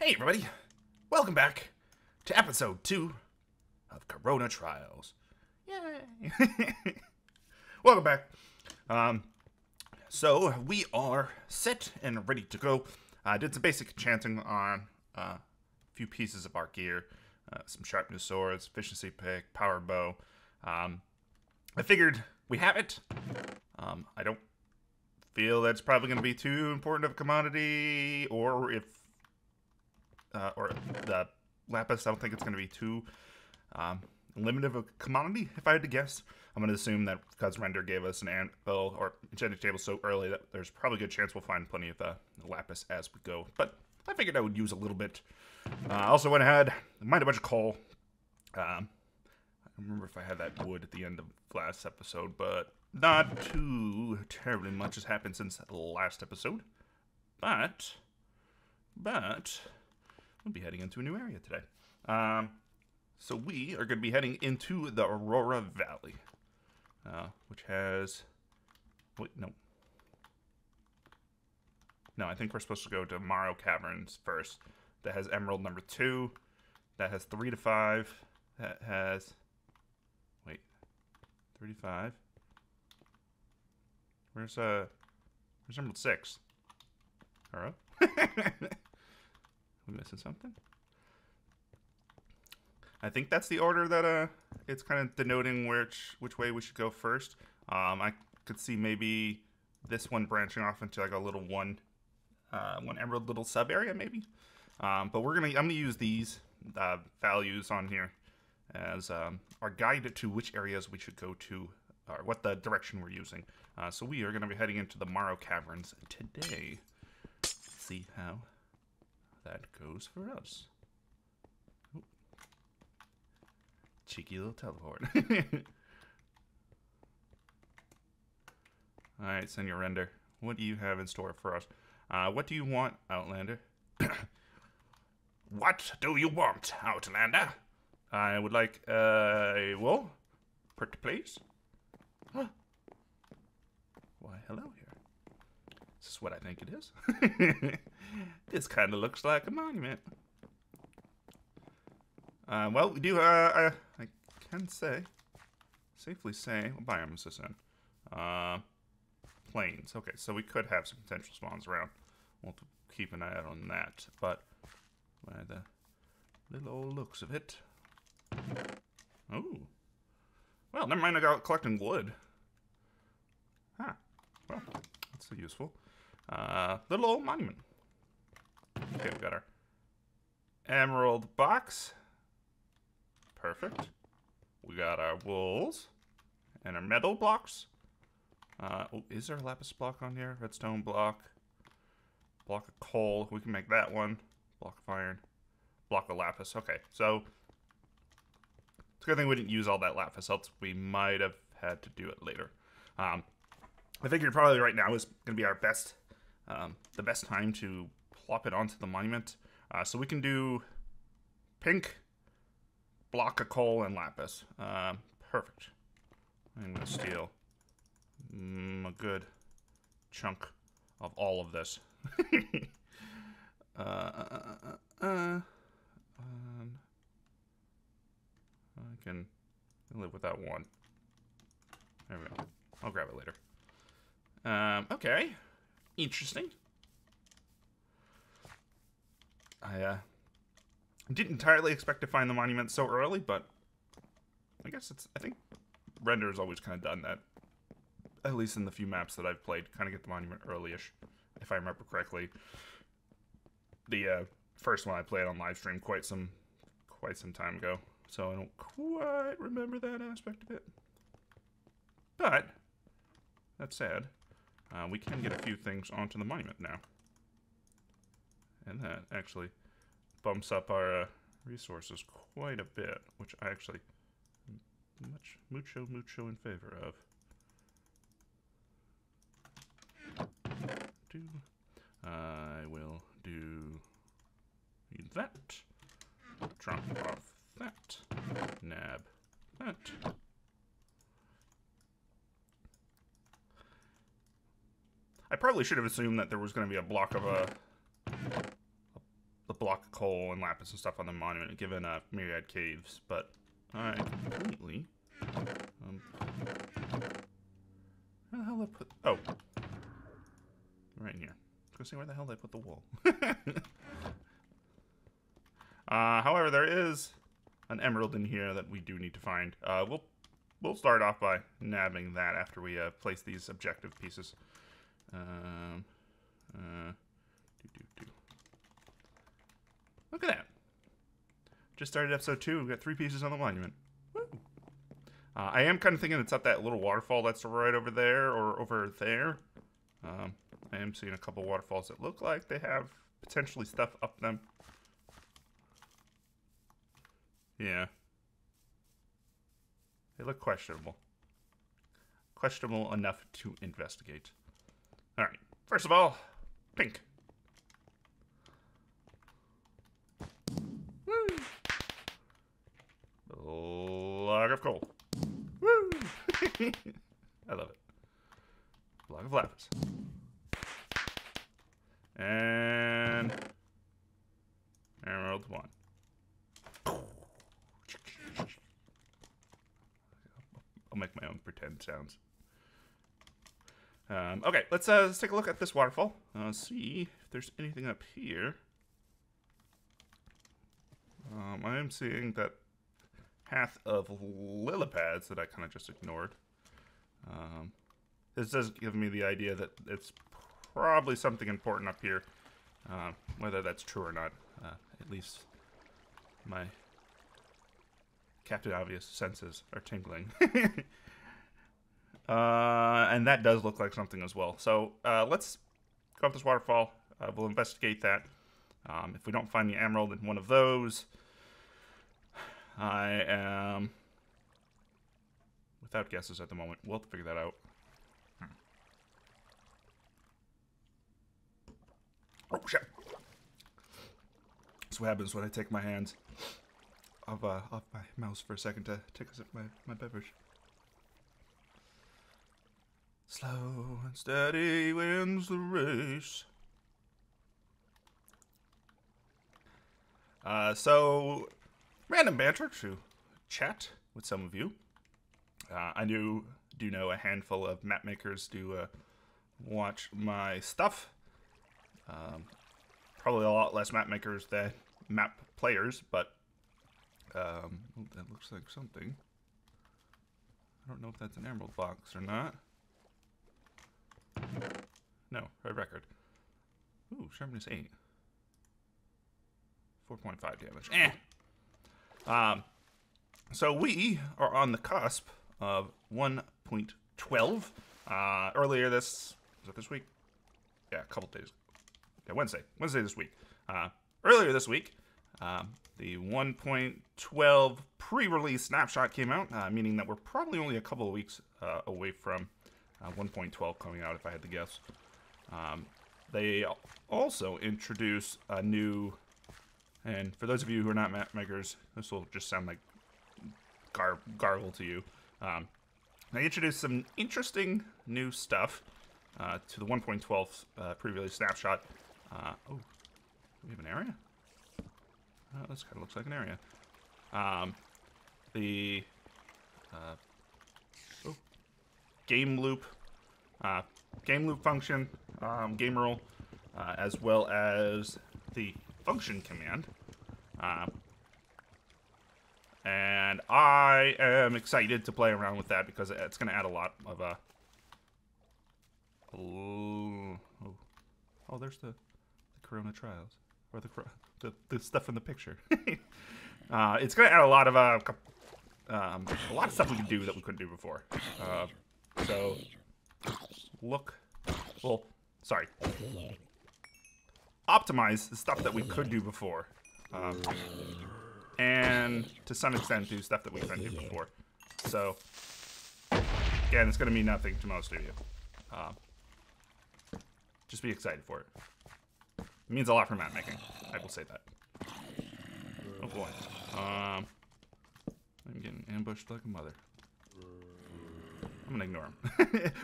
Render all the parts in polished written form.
Hey everybody, welcome back to episode 2 of Corona Trials. Yay! Welcome back. So we are set and ready to go. I did some basic enchanting on a few pieces of our gear. Some sharp new swords, efficiency pick, power bow. I figured we have it. I don't feel that's probably going to be too important of a commodity, or the lapis, I don't think it's going to be too limited of a commodity, if I had to guess. I'm going to assume that because Render gave us an anvil or enchanting table so early that there's probably a good chance we'll find plenty of lapis as we go. But I figured I would use a little bit. I also went ahead, mined a bunch of coal. I don't remember if I had that wood at the end of last episode, but not too terribly much has happened since the last episode. But we'll be heading into a new area today. So we are going to be heading into the Aurora Valley, which has... Wait, no. No, I think we're supposed to go to Morrow Caverns first. That has Emerald number 2. That has 3 to 5. That has... Wait. 3 to 5. Where's Emerald 6? Alright. We missing something? I think that's the order that it's kind of denoting which way we should go first. I could see maybe this one branching off into like a little one emerald little sub area maybe. But I'm gonna use these values on here as our guide to which areas we should go to, or what the direction we're using. So we are gonna be heading into the Morrow Caverns today. Let's see how that goes for us. Ooh. Cheeky little teleport. Alright, Senor Render. What do you have in store for us? What do you want, Outlander? What do you want, Outlander? I would like a wool. Pretty please. Huh. Why, hello here. This is what I think it is. This kind of looks like a monument. Well, we do, I can safely say, what biome is this in? Plains. Okay, so we could have some potential spawns around. We'll keep an eye out on that, but by the little old looks of it. Oh. Well, never mind, I got collecting wood. Huh. Well, that's so useful. Little old monument. Okay, we got our emerald box. Perfect. We got our wools and our metal blocks. Oh, is there a lapis block on here? Redstone block. Block of coal. We can make that one. Block of iron. Block of lapis. Okay, so it's a good thing we didn't use all that lapis, else we might have had to do it later. I figured probably right now is going to be our best, the best time to plop it onto the monument. So we can do pink, block of coal, and lapis. Perfect. I'm going to steal a good chunk of all of this. I can live with that one. There we go. I'll grab it later. Okay. Interesting. I didn't entirely expect to find the monument so early, but I guess I think Render's always kind of done that. At least in the few maps that I've played, kind of get the monument early-ish, if I remember correctly. The first one I played on live stream quite some time ago, so I don't quite remember that aspect of it. But that said, we can get a few things onto the monument now. And that actually bumps up our resources quite a bit, which I actually am mucho in favor of. I will do that. Drop off that. Nab that. I probably should have assumed that there was going to be a block of a block of coal and lapis and stuff on the monument, given myriad caves, but I completely... where the hell did I put... Oh. Right in here. I was gonna say, where the hell did I put the wool? However, there is an emerald in here that we do need to find. We'll start off by nabbing that after we place these objective pieces. Look at that. Just started episode 2. We've got 3 pieces on the monument. Woo. I am kind of thinking it's up that little waterfall that's right over there or over there. I am seeing a couple waterfalls that look like they have potentially stuff up them. Yeah. They look questionable. Questionable enough to investigate. Alright. First of all, pink. Woo! Block of coal. Woo! I love it. Block of lapis. And emerald 1. I'll make my own pretend sounds. Okay, let's take a look at this waterfall. See if there's anything up here. I am seeing that path of lily pads that I kind of just ignored. This does give me the idea that it's probably something important up here. Whether that's true or not, at least my Captain Obvious senses are tingling. And that does look like something as well. So let's go up this waterfall. We'll investigate that. If we don't find the emerald in one of those, I am without guesses at the moment. We'll have to figure that out. Oh, shit. That's what happens when I take my hands off my mouse for a second to take a sip of my beverage. Slow and steady wins the race. So, random banter to chat with some of you. I do know a handful of map makers do watch my stuff. Probably a lot less map makers than map players, but oh, that looks like something. I don't know if that's an emerald box or not. No, red record. Ooh, sharpness 8. 4.5 damage. So we are on the cusp of 1.12. Earlier was it this week? Yeah, a couple days. Yeah, Wednesday this week. Earlier this week, the 1.12 pre-release snapshot came out, meaning that we're probably only a couple of weeks away from 1.12 coming out, if I had to guess. They also introduced a new, and for those of you who are not map makers, this will just sound like gargle to you. They introduced some interesting new stuff to the 1.12 pre-release snapshot. Oh, we have an area? This kind of looks like an area. The game loop function, game rule, as well as the function command. And I am excited to play around with that because it's going to add a lot of oh, there's the Corona trials, or the stuff in the picture. It's going to add a lot of stuff we can do that we couldn't do before. So optimize the stuff that we could do before, and to some extent do stuff that we couldn't do before. So again, it's going to mean nothing to most of you. Just be excited for it. It means a lot for map making. I will say that. Oh boy. I'm getting ambushed like a mother. I'm gonna ignore him.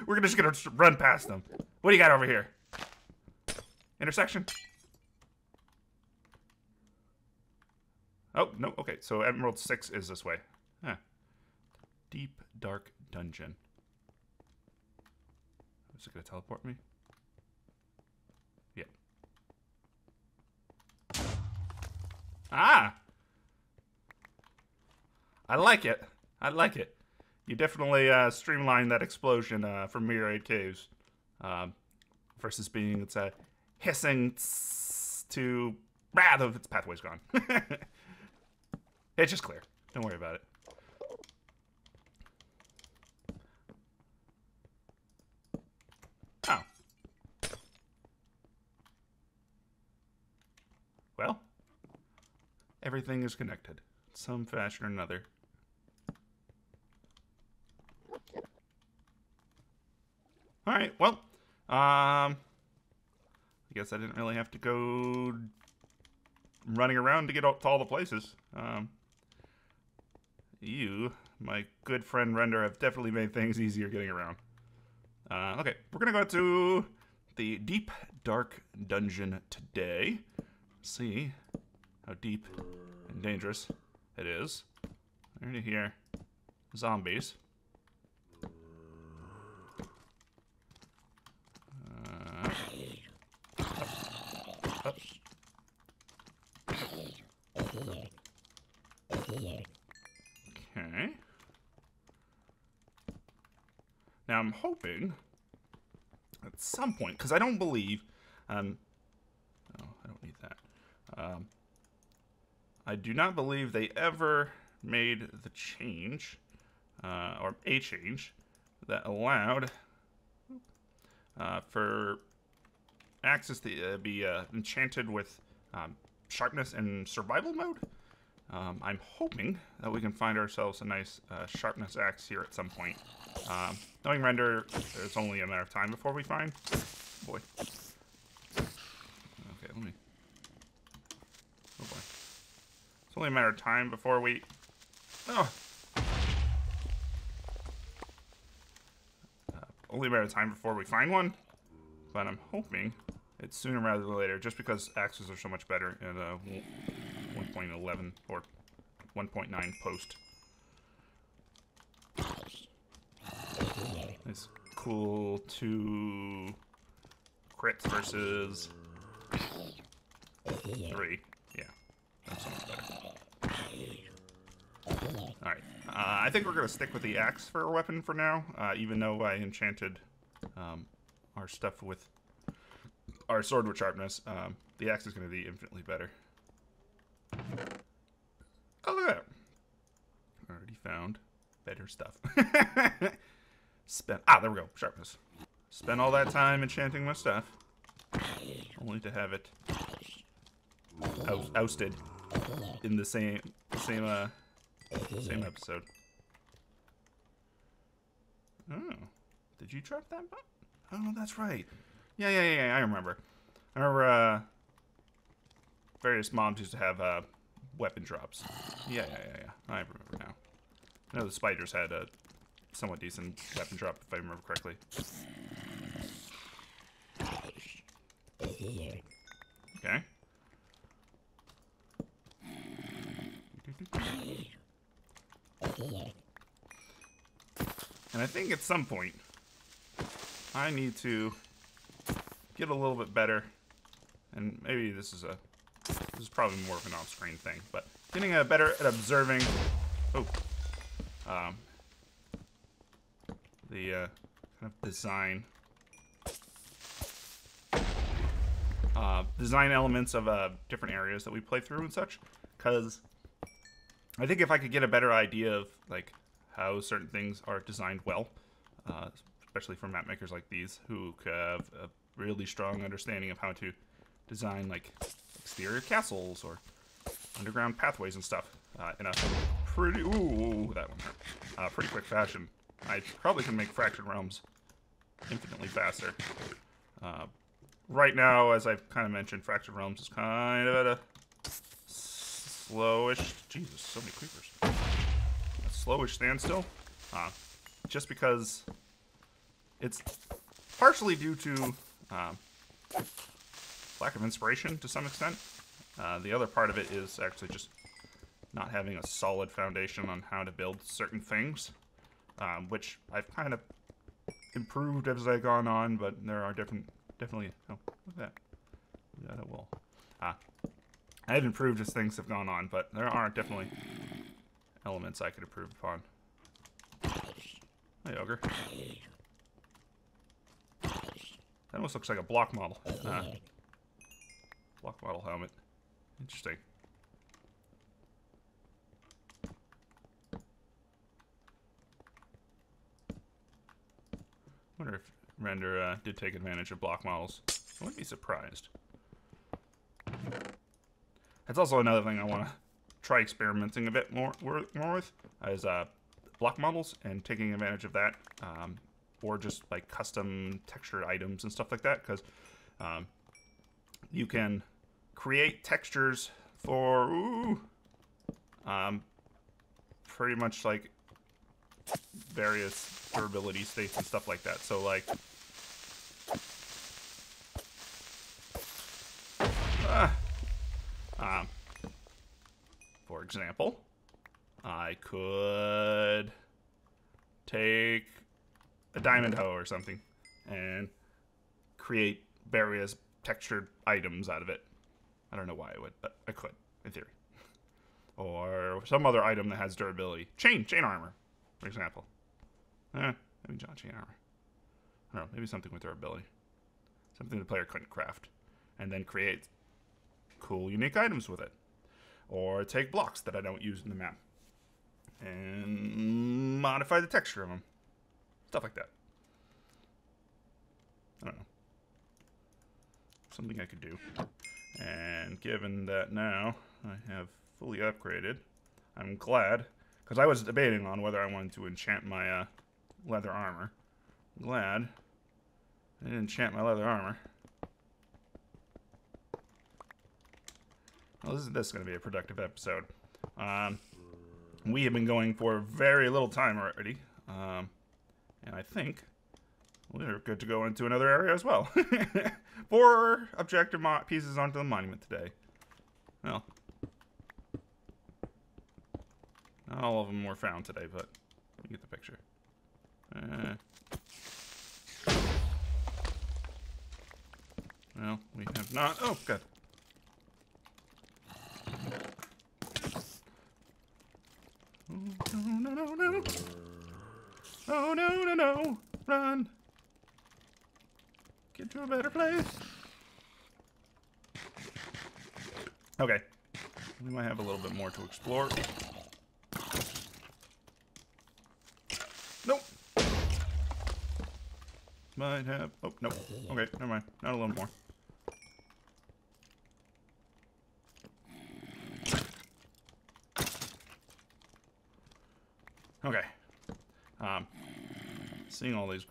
We're just gonna run past them. What do you got over here? Intersection? Oh, no, okay. So Emerald 6 is this way. Huh. Deep, dark dungeon. Is it going to teleport me? Yep. Ah! I like it. I like it. You definitely streamlined that explosion from Myriad Caves. Versus being it's a hissing to... Ah, its pathway's gone. It's just clear. Don't worry about it. Oh. Well, everything is connected. Some fashion or another. Alright, well, I guess I didn't really have to go running around to get to all the places. You, my good friend Render, have definitely made things easier getting around. Okay, we're gonna go to the deep, dark dungeon today. See how deep and dangerous it is. We're gonna hear zombies. Okay. Now I'm hoping at some point, because I don't believe, oh, I don't need that. I do not believe they ever made the change, or a change, that allowed for axes to be enchanted with sharpness in survival mode. I'm hoping that we can find ourselves a nice sharpness axe here at some point. Knowing Render, it's only a matter of time before we find... Boy. Okay, let me... Oh boy. It's only a matter of time before we... Oh! Only a matter of time before we find one. But I'm hoping it's sooner rather than later, just because axes are so much better in 1.11 or 1.9 post. It's cool to crits versus 3. Yeah, that's so much better. Alright, I think we're going to stick with the axe for a weapon for now, even though I enchanted our stuff with our sword with sharpness. The axe is going to be infinitely better. Oh, look at that. Already found better stuff. There we go. Sharpness. Spent all that time enchanting my stuff, only to have it ousted in the same episode. Oh, did you trap that button? Oh, that's right. Yeah. I remember. Various mobs used to have weapon drops. Yeah. I remember now. I know the spiders had a somewhat decent weapon drop, if I remember correctly. Okay. And I think at some point, I need to get a little bit better, and maybe this is probably more of an off-screen thing, but getting better at observing the kind of design elements of different areas that we play through and such, because I think if I could get a better idea of like how certain things are designed well, especially for map makers like these who have a really strong understanding of how to design like exterior castles or underground pathways and stuff in a pretty that one hurt, pretty quick fashion, I probably can make Fractured Realms infinitely faster. Right now, as I've kind of mentioned, Fractured Realms is kind of at a slowish... Jesus, so many creepers. A slowish standstill. Just because it's partially due to lack of inspiration to some extent. The other part of it is actually just not having a solid foundation on how to build certain things, which I've kind of improved as I've gone on, but there are definitely, oh, look at that. We got a wall. I've improved as things have gone on, but there are definitely elements I could improve upon. Hey, Ogre. That almost looks like a block model. Block model helmet. Interesting. Wonder if Render did take advantage of block models. I wouldn't be surprised. That's also another thing I want to try experimenting a bit more with, is block models and taking advantage of that, or just like custom textured items and stuff like that, because you can create textures for pretty much like various durability states and stuff like that. So like for example, I could take a diamond hoe or something and create various textured items out of it. I don't know why I would, but I could, in theory. Or some other item that has durability. Chain armor, for example. Maybe not chain armor. I don't know, maybe something with durability. Something the player couldn't craft. And then create cool, unique items with it. Or take blocks that I don't use in the map and modify the texture of them. Stuff like that. I don't know. Something I could do. And given that now I have fully upgraded, I'm glad, because I was debating on whether I wanted to enchant my leather armor. I'm glad I didn't enchant my leather armor. Well, this is going to be a productive episode. We have been going for very little time already. And I think we're good to go into another area as well. 4 objective pieces onto the monument today. Well, not all of them were found today, but you get the picture. Well, we have not. Oh, good. Oh, no, no, no, no. Oh, no, no, no. Run. Get to a better place. Okay. We might have a little bit more to explore. Nope. Might have... Oh, nope. Okay, never mind. Not a little more. Okay. Seeing all these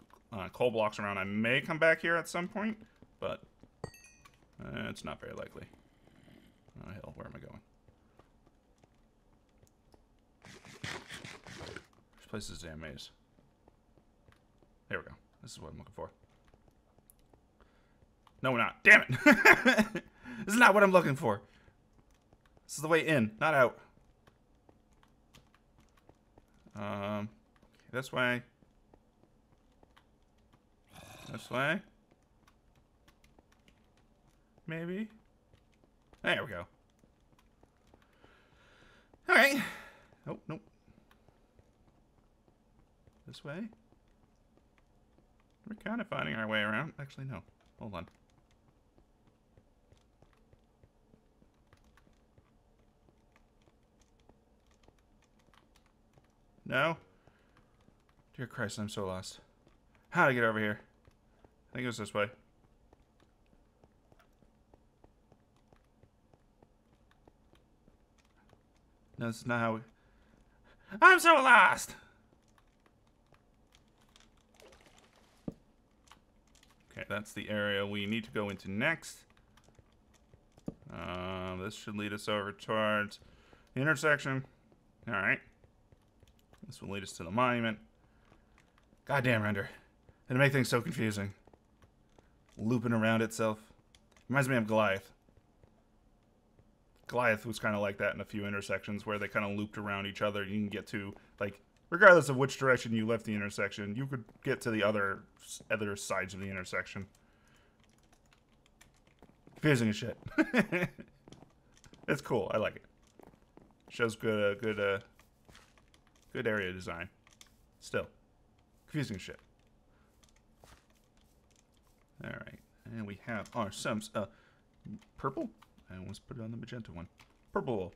coal blocks around, I may come back here at some point, but it's not very likely. Oh, hell, where am I going? This place is a damn maze. There we go. This is what I'm looking for. No, we're not. Damn it! This is not what I'm looking for. This is the way in, not out. This way. This way. Maybe. There we go. Alright. Oh, nope. This way? We're kind of finding our way around. Actually, no. Hold on. No? Dear Christ, I'm so lost. How to get over here? I think it was this way. No, this is not how we... I'm so lost! Okay, that's the area we need to go into next. This should lead us over towards the intersection. Alright. This will lead us to the monument. Goddamn, Render. It'll make things so confusing. Looping around itself. Reminds me of Goliath. Goliath was kind of like that in a few intersections where they kind of looped around each other. You can get to, like, regardless of which direction you left the intersection, you could get to the other sides of the intersection. Confusing as shit. It's cool. I like it. Shows good area design. Still. Confusing as shit. Alright. And we have our sums. Purple? I almost put it on the magenta one. Purple.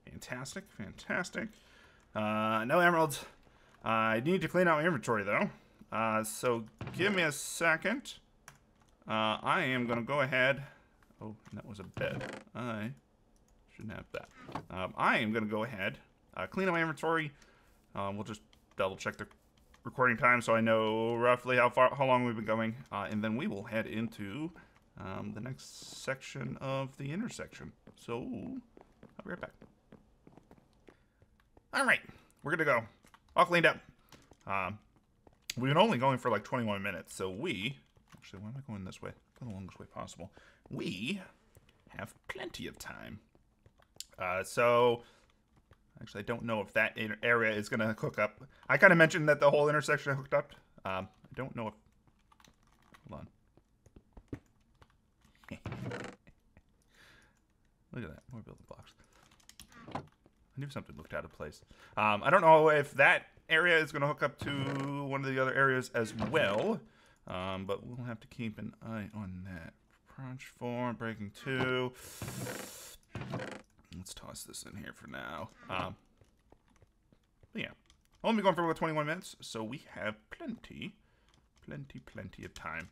Fantastic, fantastic. No emeralds. I need to clean out my inventory, though. So give me a second. I am going to go ahead. Oh, that was a bed. I shouldn't have that. I am going to go ahead, clean up my inventory. We'll just double check the recording time so I know roughly how long we've been going. And then we will head into the next section of the intersection. So, I'll be right back. Alright, we're good to go. All cleaned up. We've been only going for like 21 minutes, so actually, why am I going this way? Go the longest way possible. We have plenty of time. So, actually, I don't know if that area is going to hook up. I kind of mentioned that the whole intersection hooked up. I don't know if... Hold on. Look at that. More building blocks. I knew something looked out of place. I don't know if that area is going to hook up to one of the other areas as well. But we'll have to keep an eye on that. Crunch 4, breaking 2. Let's toss this in here for now. But yeah. I'll only be going for about 21 minutes, so we have plenty of time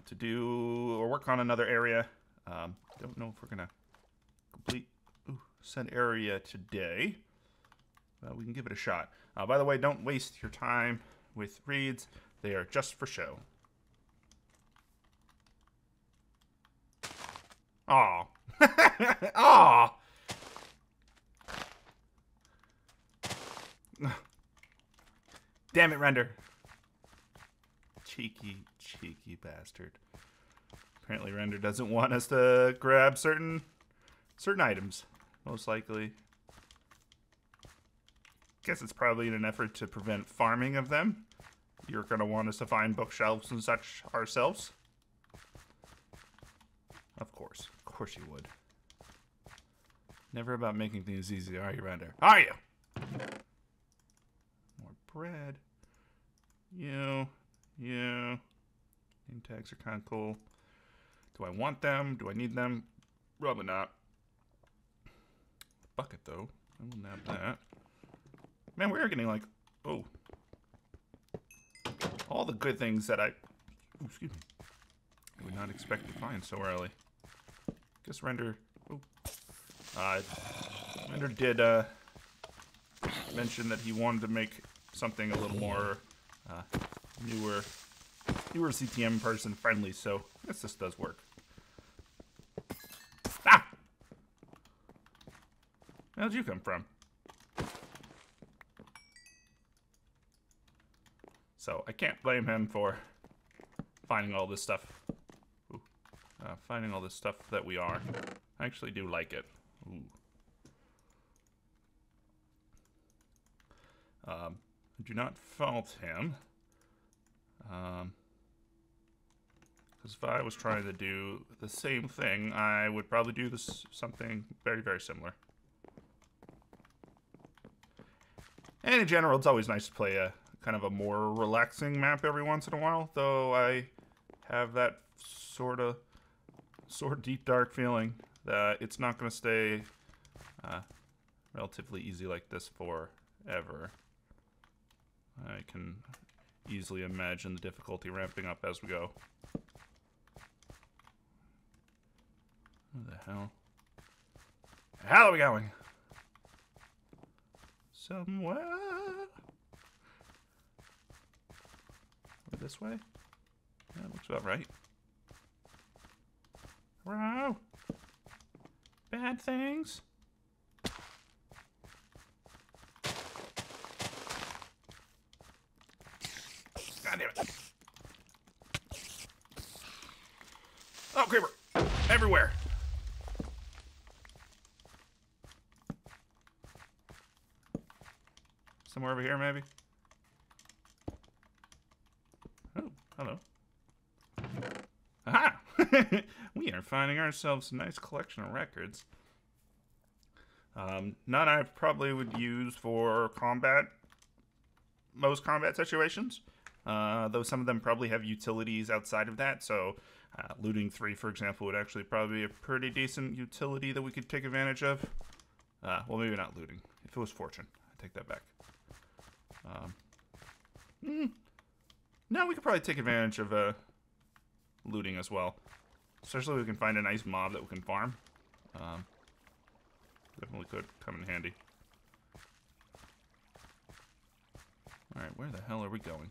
to do or work on another area. Don't know if we're going to complete said area today. We can give it a shot. By the way, don't waste your time with reeds. They are just for show. Aw. Aw. Damn it, Render. Cheeky bastard. Apparently Render doesn't want us to grab certain items. Most likely. Guess it's probably in an effort to prevent farming of them. You're going to want us to find bookshelves and such ourselves. Of course you would. Never about making things easy, are you, Render? Are you? More bread. You. Name tags are kind of cool. Do I want them? Do I need them? Probably not. Bucket, though. I will nab that. Man, we are getting like, all the good things that I would not expect to find so early. Guess Render, Render did mention that he wanted to make something a little more newer CTM person friendly, so I guess this does work. Ah! Where'd you come from? So I can't blame him for finding all this stuff. Finding all this stuff that we are. I actually do like it. I do not fault him. Because if I was trying to do the same thing, I would probably do something very, very similar. And in general, it's always nice to play a kind of a more relaxing map every once in a while, though I have that sort of deep dark feeling that it's not going to stay relatively easy like this forever. I can easily imagine the difficulty ramping up as we go. Where the hell? How are we going? Somewhere. This way? Yeah, looks about right. Wow. Bad things. God damn it. Oh, creeper! Everywhere! Somewhere over here, maybe? Oh, hello. Aha! We are finding ourselves a nice collection of records. None I probably would use for combat, most combat situations. Though some of them probably have utilities outside of that, so looting 3, for example, would actually probably be a pretty decent utility that we could take advantage of. Well, maybe not looting. If it was fortune, I take that back. No, we could probably take advantage of looting as well. Especially if we can find a nice mob that we can farm. Definitely could come in handy. Alright, where the hell are we going?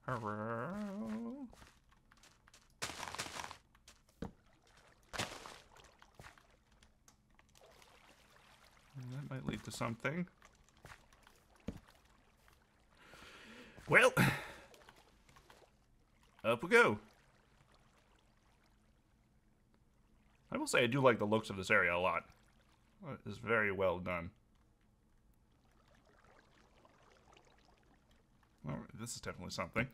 Hello? That might lead to something. Well, up we go. I will say I do like the looks of this area a lot. It's very well done. Well, this is definitely something.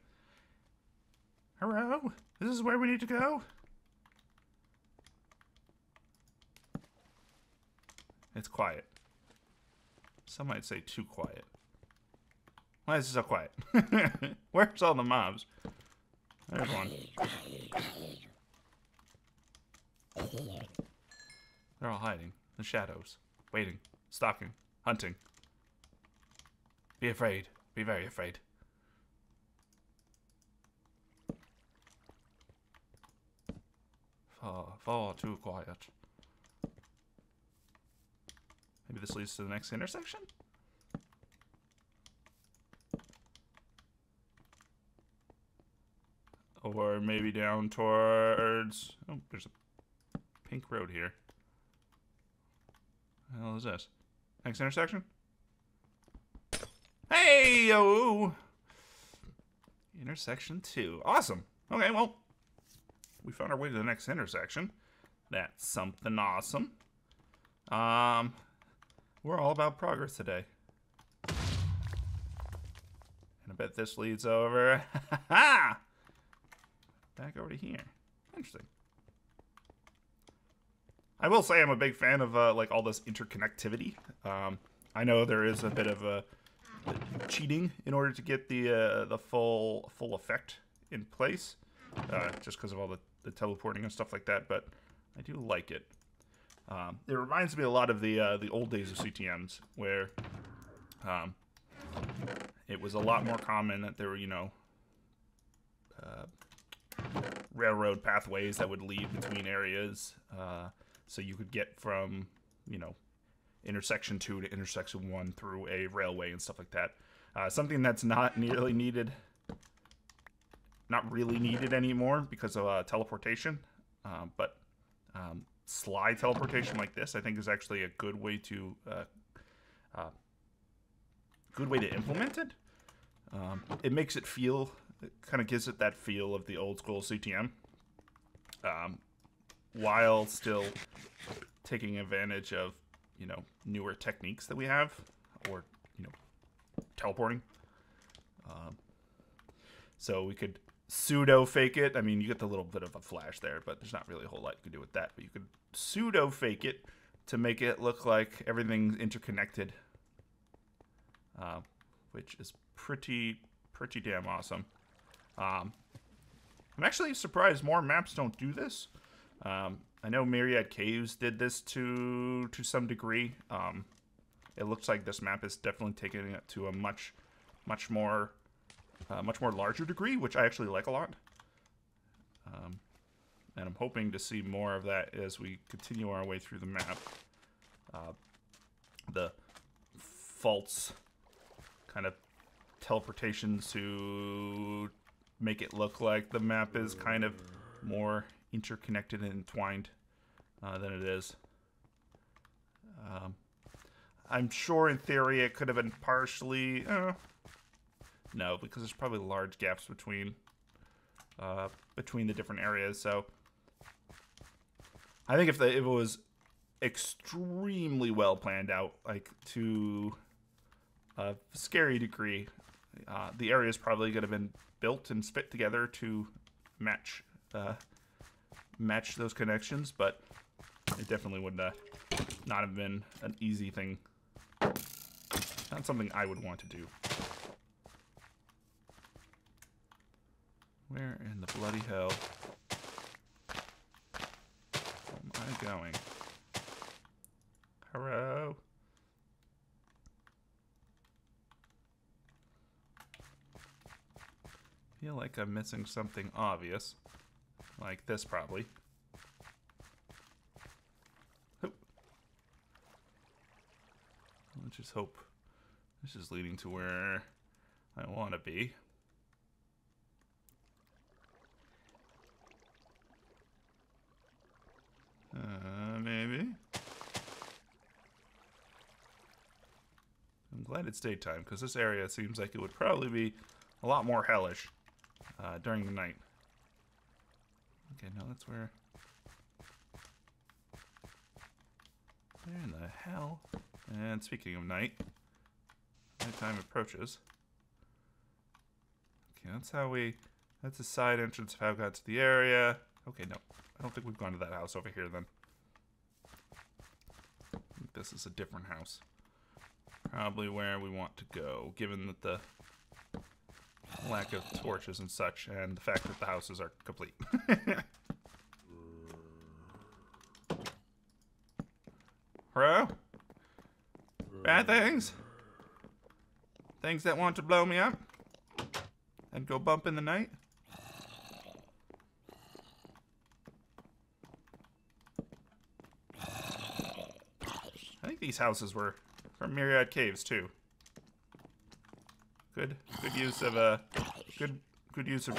Hello? This is where we need to go? It's quiet. Some might say too quiet. Why is it so quiet? Where's all the mobs? There's one. They're all hiding. In the shadows. Waiting. Stalking. Hunting. Be afraid. Be very afraid. Far too quiet. Maybe this leads to the next intersection? Or maybe down towards... Oh, there's a pink road here. What the hell is this? Next intersection? Hey, yo! Intersection 2. Awesome. Okay, well, we found our way to the next intersection. That's something awesome. We're all about progress today. And I bet this leads over. Ha! Back over to here. Interesting. I will say I'm a big fan of like all this interconnectivity. I know there is a bit of cheating in order to get the full effect in place, just because of all the teleporting and stuff like that. But I do like it. It reminds me a lot of the old days of CTMs, where it was a lot more common that there were, you know, railroad pathways that would lead between areas, so you could get from, you know, intersection 2 to intersection 1 through a railway and stuff like that. Something that's not really needed anymore because of teleportation, but slide teleportation like this, I think, is actually a good way to implement it. It makes it feel, it kind of gives it that feel of the old school CTM, while still taking advantage of, you know, newer techniques that we have, or, you know, teleporting. So we could pseudo fake it. I mean, you get the little bit of a flash there, but there's not really a whole lot you can do with that. But you could pseudo fake it to make it look like everything's interconnected, which is pretty damn awesome. I'm actually surprised more maps don't do this. I know Myriad Caves did this to some degree. It looks like this map is definitely taking it to a much more larger degree, which I actually like a lot. And I'm hoping to see more of that as we continue our way through the map. The false kind of teleportations to make it look like the map is kind of more interconnected and entwined than it is. I'm sure in theory it could have been partially No, because there's probably large gaps between the different areas. So I think if it was extremely well planned out, like to a scary degree, the area is probably going to have been built and fit together to match those connections, but it definitely would not have been an easy thing. Not something I would want to do. Where in the bloody hell am I going? Hello? I feel like I'm missing something obvious. Like this, probably. Let's just hope this is leading to where I want to be. Maybe. I'm glad it's daytime, because this area seems like it would probably be a lot more hellish during the night. Okay, no, that's where... Where in the hell? And speaking of night, nighttime approaches. Okay, that's how we... That's the side entrance of how I got to the area. Okay, no. I don't think we've gone to that house over here, then. I think this is a different house. Probably where we want to go, given that the lack of torches and such, and the fact that the houses are complete. Bro? Bad things? Things that want to blow me up? And go bump in the night? I think these houses were from Myriad Caves too. Good use of good use of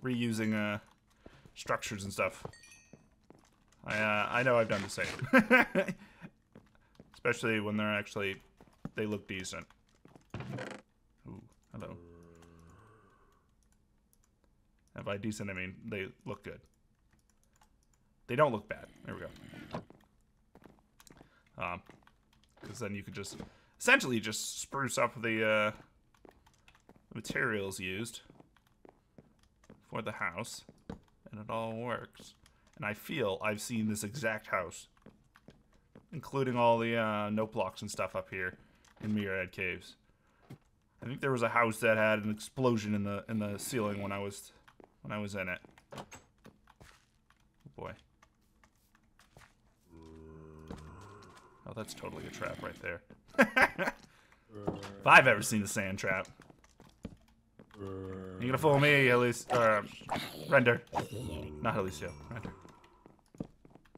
reusing structures and stuff. I know I've done the same. Especially when they look decent. Ooh, hello. And by decent, I mean they look good. They don't look bad. There we go. Because then you could just essentially just spruce up the materials used for the house, and it all works. And I feel I've seen this exact house, including all the note blocks and stuff up here in Myriad Caves. I think there was a house that had an explosion in the ceiling when I was in it. Oh boy. Oh, that's totally a trap right there. If I've ever seen a sand trap. You gonna fool me, Render. Not Alicia, Render.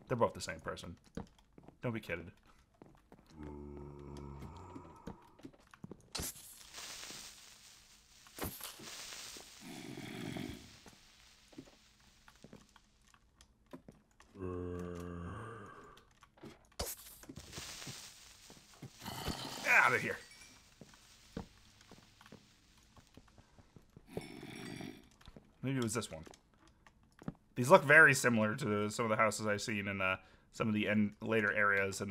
They're both the same person. Don't be kidded. Out of here. Maybe it was this one. These look very similar to some of the houses I've seen in some of the later areas in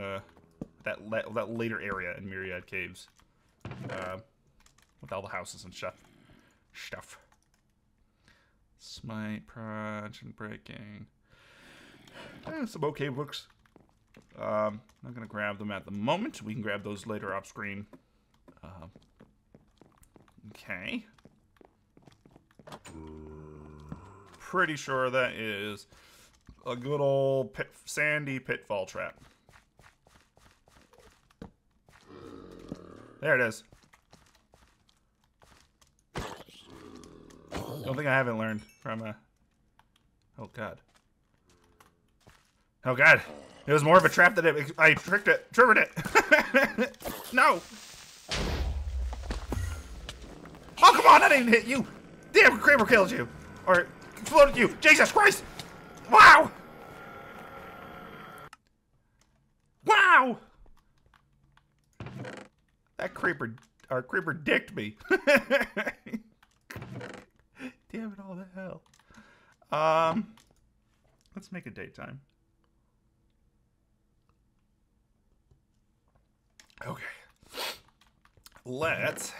that later area in Myriad Caves, with all the houses and stuff. Smite, prod, and breaking. Some okay books. I'm not gonna grab them at the moment. We can grab those later off screen. Okay. Pretty sure that is a good old sandy pitfall trap. There it is. Don't think I haven't learned from oh god. Oh god. It was more of a trap than I triggered it. No. Oh come on! I didn't hit you. Damn, Kramer killed you, or exploded you. Jesus Christ! Wow! Wow! That creeper our creeper dicked me. Damn it all to hell. Let's make it daytime. Okay. Let's.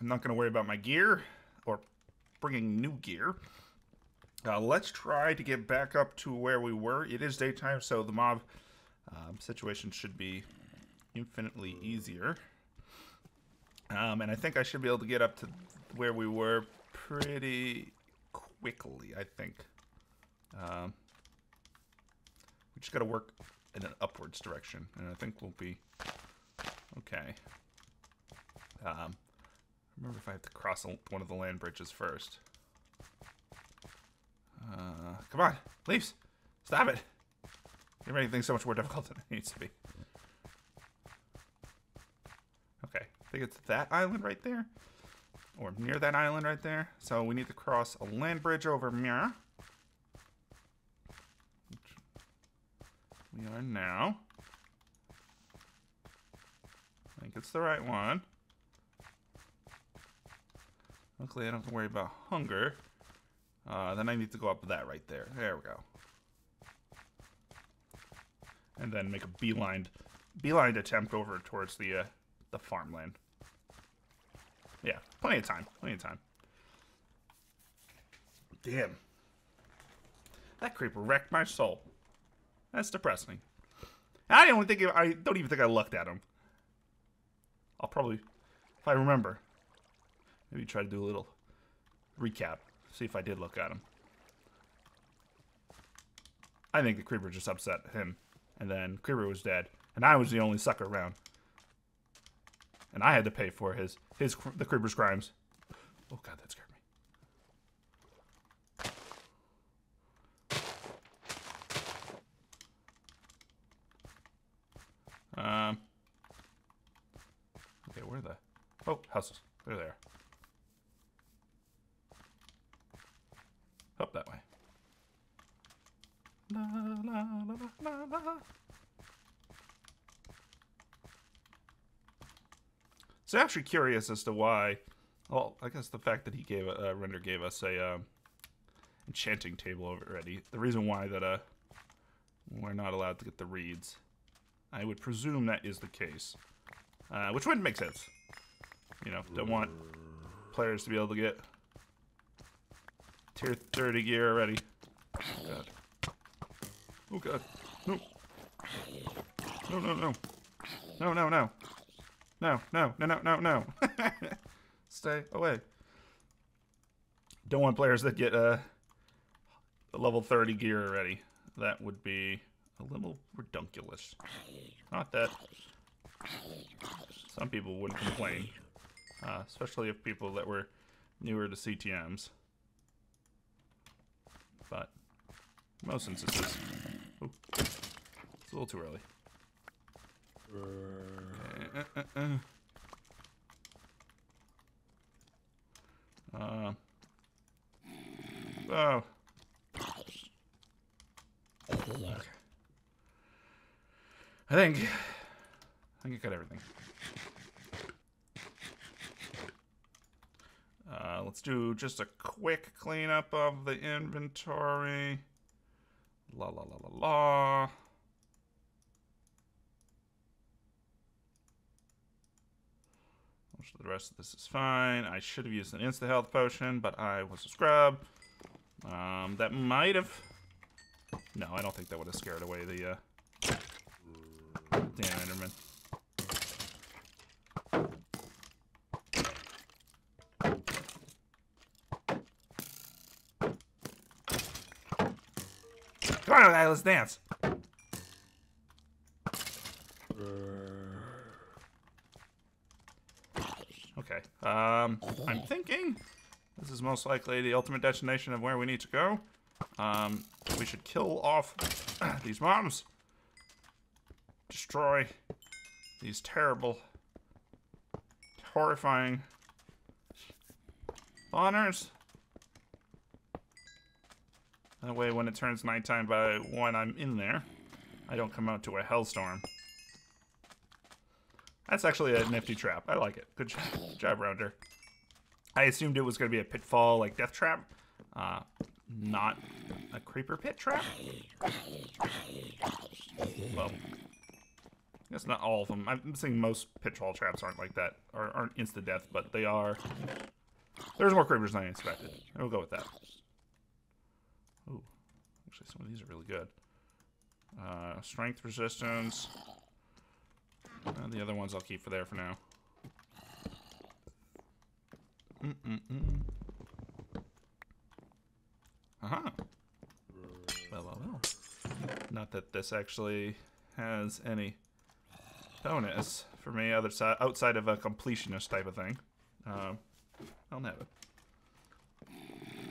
I'm not going to worry about my gear or bringing new gear. Let's try to get back up to where we were. It is daytime, so the mob situation should be infinitely easier. And I think I should be able to get up to where we were pretty quickly, I think. We just got to work in an upwards direction, and I think we'll be okay. Remember if I have to cross one of the land bridges first. Come on, Leaves! Stop it! You're making things so much more difficult than it needs to be. Okay, I think it's that island right there. Or near that island right there. So we need to cross a land bridge over here. We are now. I think it's the right one. Luckily, I don't have to worry about hunger. Then I need to go up that right there. There we go. And then make a beeline attempt over towards the farmland. Yeah, plenty of time. Damn. That creeper wrecked my soul. That's depressing. I don't even think I looked at him. I'll probably, if I remember, maybe try to do a little recap. See if I did look at him. I think the creeper just upset him. And then creeper was dead. And I was the only sucker around. And I had to pay for the creeper's crimes. Oh god, that scared me. Okay, where are the... Oh, houses. There they are. Up that way. La, la, la, la, la, la. So I'm actually curious as to why. Well, I guess the fact that he gave Render gave us a enchanting table already. The reason why that we're not allowed to get the reeds. I would presume that is the case, which wouldn't make sense. You know, don't want players to be able to get tier 30 gear already. Oh god. Oh god. No. No, no, no. No, no, no. No, no, no, no, no, no. Stay away. Don't want players that get level 30 gear already. That would be a little redunculous. Not that some people wouldn't complain. Especially if people that were newer to CTMs. But most instances. Ooh, it's a little too early. Okay. Oh. Okay. I think I got everything. Let's do just a quick cleanup of the inventory. La la la la la. Most of the rest of this is fine. I should have used an insta-health potion, but I was a scrub. That might have... No, I don't think that would have scared away the damn Enderman. Come on, let's dance. Okay. I'm thinking this is most likely the ultimate destination of where we need to go. We should kill off these mobs. Destroy these terrible, horrifying spawners. That way when it turns nighttime when I'm in there, I don't come out to a hellstorm. That's actually a nifty trap. I like it. Good job, Rounder. I assumed it was going to be a pitfall, like death trap. Not a creeper pit trap. Well, I guess not all of them. I'm saying most pitfall traps aren't like that, or aren't instant death, but they are. There's more creepers than I expected. We'll go with that. Ooh, actually, some of these are really good. Strength resistance. The other ones I'll keep for there for now. Uh-huh. Well. Not that this actually has any bonus for me outside of a completionist type of thing. I don't have it.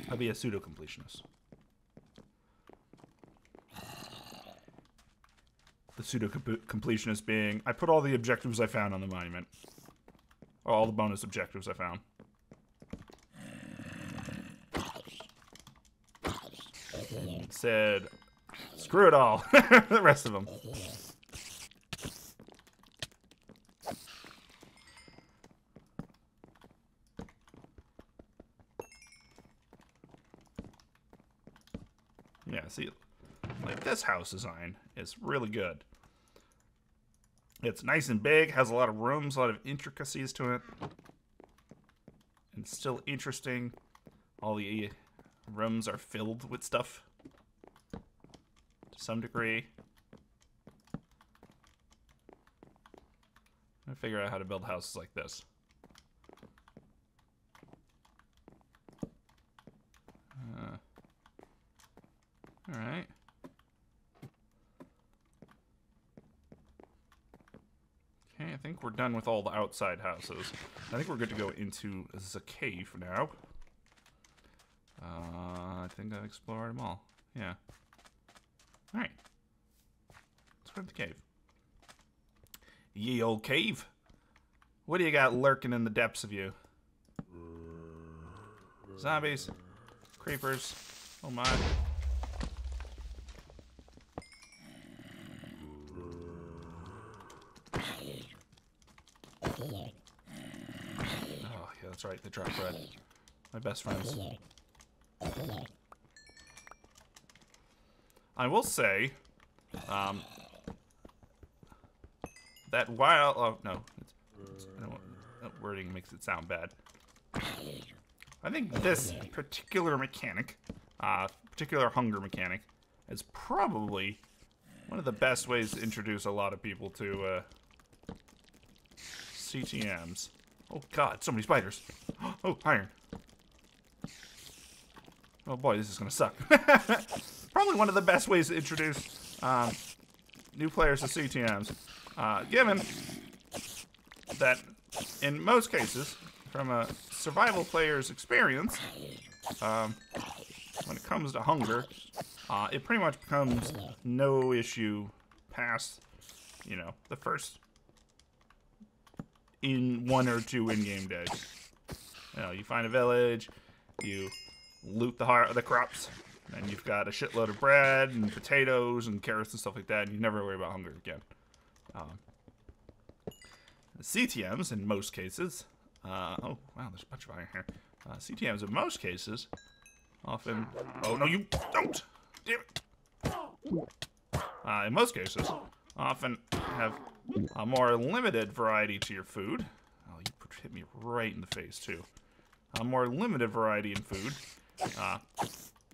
I'll be a pseudo-completionist. The pseudo-completionist being, I put all the objectives I found on the monument. Or all the bonus objectives I found. Said, screw it all. The rest of them. Yeah, see, like this house design is really good. It's nice and big, has a lot of rooms, a lot of intricacies to it. And still interesting. All the rooms are filled with stuff. To some degree. I'm gonna figure out how to build houses like this. Alright. Okay, I think we're done with all the outside houses. I think we're good to go into the cave now. I think I explored them all. Yeah. Alright. Let's go to the cave. Ye old cave. What do you got lurking in the depths of you? Zombies. Creepers. Oh my. Oh, yeah, that's right. They drop bread. My best friends. I will say, that while... Oh, no. I don't want, that wording makes it sound bad. I think this particular mechanic, particular hunger mechanic, is probably one of the best ways to introduce a lot of people to, CTMs. Oh god, so many spiders. Oh, iron. Oh boy, this is gonna suck. Probably one of the best ways to introduce new players to CTMs. Given that in most cases, from a survival player's experience, when it comes to hunger, it pretty much becomes no issue past, you know, the first in 1 or 2 in-game days. You know, you find a village, you loot the crops, and you've got a shitload of bread and potatoes and carrots and stuff like that, and you never worry about hunger again. CTMs, in most cases, oh, wow, there's a bunch of iron here. CTMs, in most cases, often... Oh, no, you don't! Damn it! In most cases, often have a more limited variety to your food. Oh, you hit me right in the face, too. A more limited variety in food. Oh,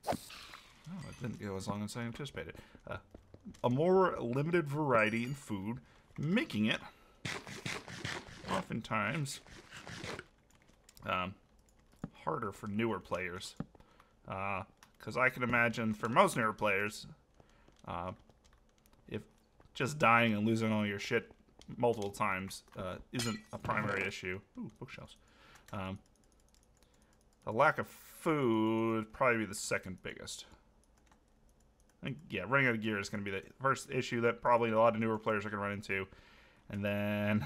it didn't go as long as I anticipated. A more limited variety in food, making it oftentimes harder for newer players. Because I can imagine for most newer players, if just dying and losing all your shit multiple times isn't a primary issue. Ooh, bookshelves. The lack of food would probably be the second biggest. I think, yeah, running out of gear is going to be the first issue that probably a lot of newer players are going to run into. And then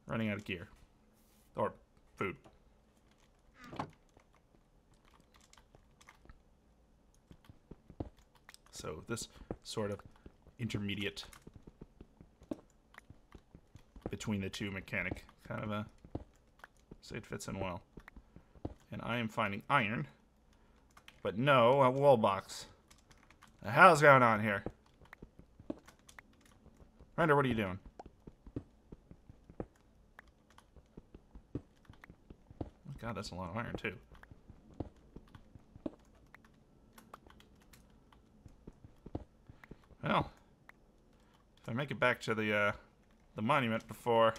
running out of gear. Or food. So this sort of intermediate between the two mechanic. Kind of a... So it fits in well. And I am finding iron. But no, a wall box. The hell's going on here? Render, what are you doing? Oh god, that's a lot of iron too. Well, if I make it back to the monument before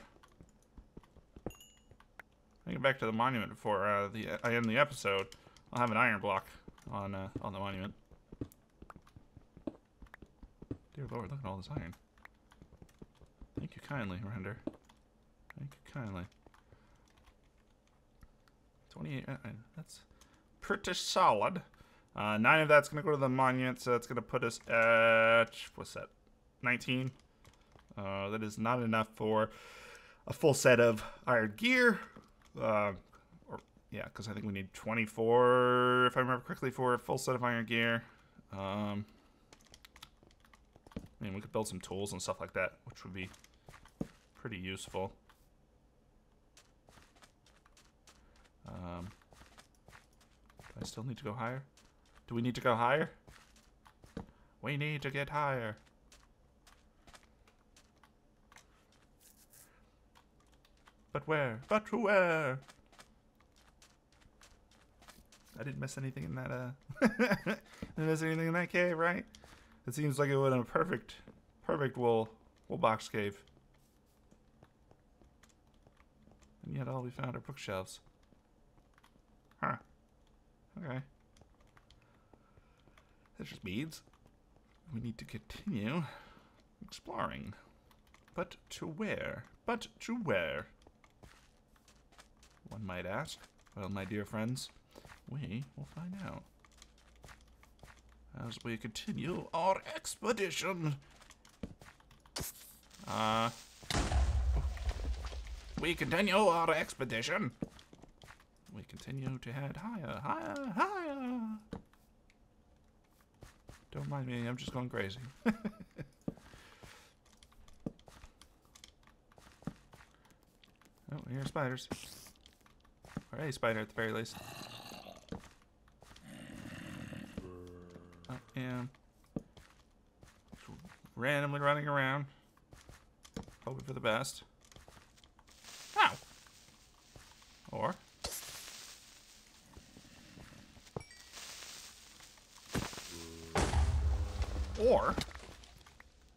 I end the episode, I'll have an iron block on the monument. Dear Lord, look at all this iron. Thank you kindly, Render. Thank you kindly. 28. That's pretty solid. 9 of that's going to go to the monument, so that's going to put us at, what's that, 19? That is not enough for a full set of iron gear. Yeah, because I think we need 24, if I remember correctly, for a full set of iron gear. I mean, we could build some tools and stuff like that, which would be pretty useful. Do I still need to go higher? Do we need to go higher? We need to get higher. But where? But to where? I didn't miss anything in that, didn't miss anything in that cave, right? It seems like it would have a perfect wool box cave. And yet all we found are bookshelves. Huh. Okay. That's just beads. We need to continue exploring. But to where? But to where? One might ask. Well, my dear friends, we will find out as we continue our expedition. We continue our expedition. We continue to head higher, higher, higher. Don't mind me, I'm just going crazy. Oh, here are spiders. Or a spider at the very least. I am randomly running around, hoping for the best. Ow! Or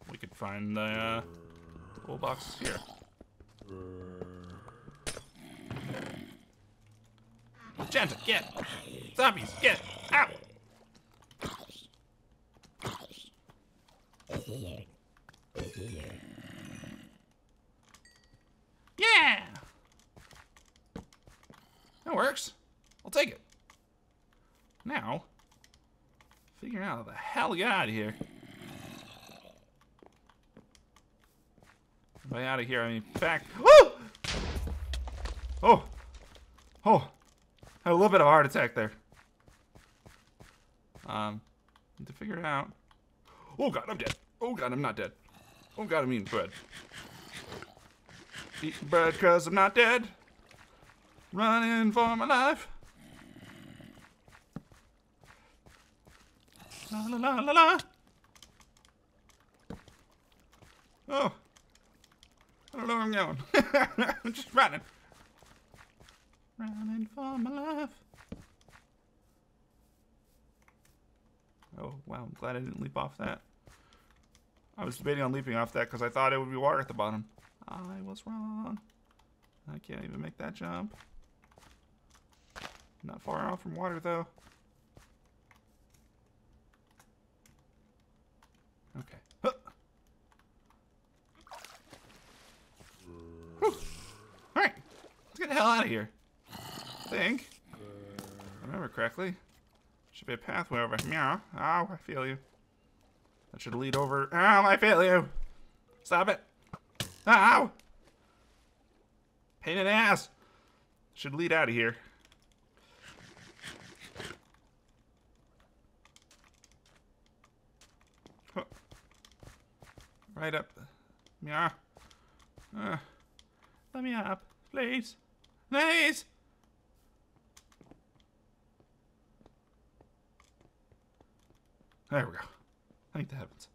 we could find the tool box here. Magenta, get! Zombies, get! Ow! Yeah! That works. I'll take it. Now, figuring out how the hell to get out of here. By out of here, I mean back. Woo! Oh! Oh! Had a little bit of a heart attack there. Need to figure it out. Oh god, I'm dead. Oh god, I'm not dead. Oh god, I'm eating bread. Eating bread cause I'm not dead. Running for my life. La la la la la. Oh. I don't know where I'm going. I'm just running. Running for my life. Oh, wow. I'm glad I didn't leap off that. I was debating on leaping off that because I thought it would be water at the bottom. I was wrong. I can't even make that jump. Not far off from water, though. Okay. Huh. Alright. Let's get the hell out of here. I think. If I remember correctly. Should be a pathway over here. Oh, I feel you. That should lead over. Oh, I feel you. Stop it. Ow! Pain in the ass. Should lead out of here. Huh. Right up. Yeah. Let me up. Please. Please! There we go. I think that happens.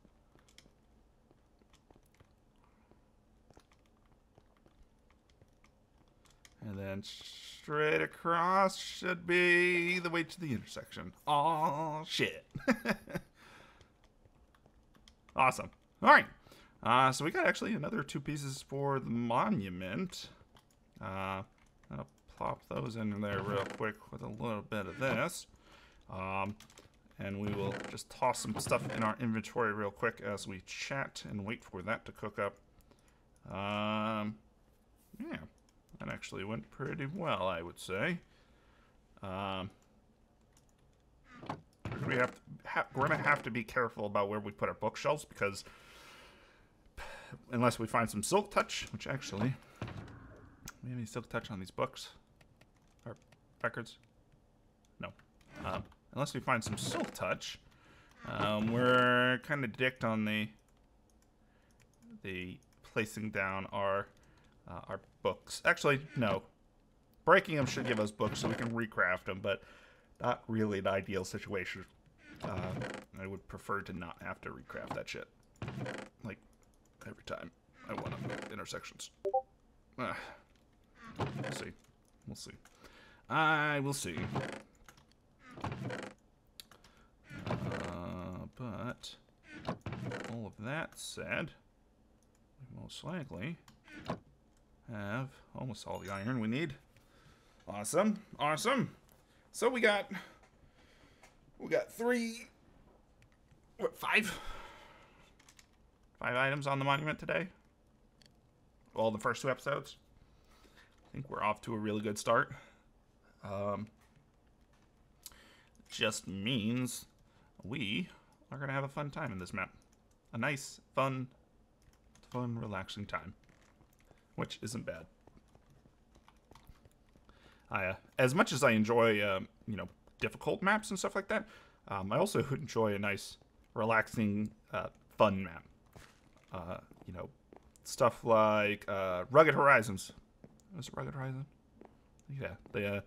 And then straight across should be the way to the intersection. Oh shit. Awesome. All right. So we got actually another 2 pieces for the monument. I'll plop those in there real quick with a little bit of this. And we will just toss some stuff in our inventory real quick as we chat and wait for that to cook up. Yeah. That actually went pretty well, I would say. We're gonna have to be careful about where we put our bookshelves because unless we find some silk touch, which actually, we have any silk touch on these books or records? No. Unless we find some silk touch, we're kind of dicked on the placing down our books. Actually, no. Breaking them should give us books so we can recraft them, but not really an ideal situation. I would prefer to not have to recraft that shit. Like, every time I want to move intersections. We'll see. We'll see. I will see. But, all of that said, we most likely have almost all the iron we need. Awesome, awesome. So we got 5 items on the monument today. Well, the first 2 episodes. I think we're off to a really good start. Just means we are gonna have a fun time in this map. A nice, fun, relaxing time. Which isn't bad. As much as I enjoy, difficult maps and stuff like that, I also enjoy a nice, relaxing, fun map. Stuff like Rugged Horizons. Was it Rugged Horizon? Yeah, the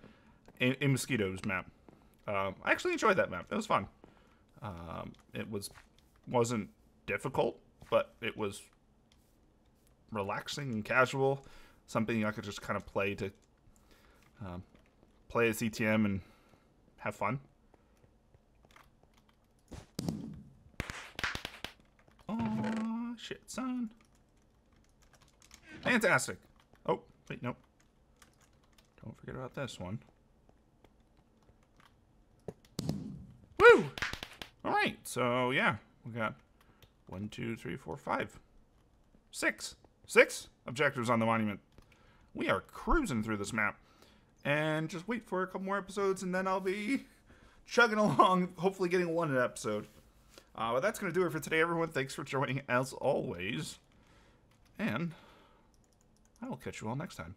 in Mosquitoes map. I actually enjoyed that map. It was fun. It wasn't difficult, but it was relaxing and casual, something I could just kind of play to play as ETM and have fun. Oh shit, son! Fantastic. Oh wait, nope. Don't forget about this one. Woo! All right, so yeah, we got 1, 2, 3, 4, 5, 6. 6 objectives on the monument. We are cruising through this map. And just wait for a couple more episodes and then I'll be chugging along, hopefully getting 1 episode. But that's going to do it for today, everyone. Thanks for joining as always. And I will catch you all next time.